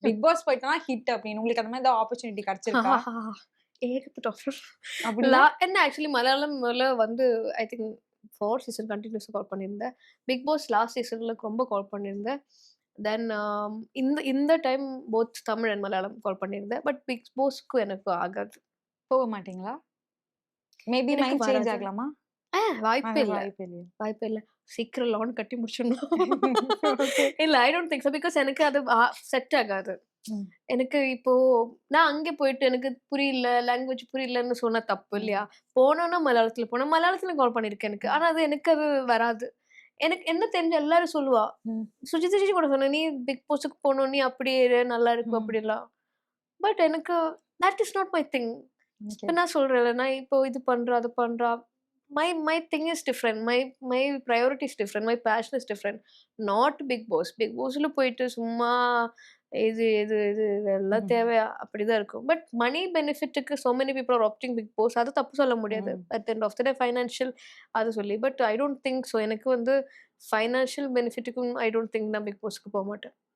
Big pass போயிட்டா hit அப்படின்னு உங்களுக்கு அந்த மாதிரி ஏதாவது ஆப்பர்ச்சுனிட்டி கிடைச்சிருக்கா? ஏகப்பட்ட ஆஃபர். அப்படின்னா? என்ன ஆக்சுவலி மலையாளம்ல வந்து ஐ திங்க் 4 சீசன் கன்டினியூஸா கால் பண்ணியிருந்தேன். பிக் பாஸ் லாஸ்ட் சீசன்ல ரொம்ப கால் பண்ணியிருந்தேன். தென் இந்த இந்த time both Tamil and Malayalam call பண்ணியிருந்தேன். பட் பிக் பாஸ்க்கு எனக்கு ஆகாது. போக மாட்டீங்களா? மேபி எனக்கு மைண்ட் சேஞ்ச் வராது. ஆகலாமா? வாய்ப்பே இல்ல. வாய்ப்பு இல்லையா? வாய்ப்பே இல்ல. சீக்கிரம் லோன் கட்டி முடிச்சிடணும். ஓகே. இல்ல I don't think so. Because எனக்கு அது செட் ஆகாது. ம். எனக்கு இப்போ நான் அங்கே போயிட்டு எனக்கு புரியல, லாங்குவேஜ் புரியலன்னு சொன்னா தப்பு இல்லையா? ம். போனோம்னா மலையாளத்துல போனோம். மலையாளத்துல கால் பண்ணியிருக்கேன் எனக்கு. ம். ஆனா எனக்கு அது வராது. எனக்கு என்ன தெரிஞ்ச எல்லாரும் சொல்லுவா. ம். சுஜித் சுஜி கூட சொன்னா, "நீ பிக் பாஸ்க்கு போணும். நீ அப்படியே இரு. நல்லா இருக்கும்." ம். அப்படிலாம். பட் எனக்கு that is not my thing. Okay. இப்ப நான் சொல்றேன்ல, நான் இப்போ இது பண்றேன், அது பண்றேன். My my thing is different. My priority is different. My passion is different. Not Bigg Boss. பிக் பாஸ்ல போயிட்டு சும்மா இது இதெல்லாம் ம். தேவையா? அப்படிதான் இருக்கும். பட் மனி பெனிஃபிட்டுக்கு so many people are opting Bigg Boss. அது தப்பு சொல்ல முடியாது. ம். At the end of the day financial அது சொல்லி. But I don't think so. எனக்கு வந்து ஃபைனான்ஷியல் பெனிஃபிட்டுக்கும் ஐ டோன்ட் திங்க் நான் பிக் பாஸ்க்கு போமாட்டேன்.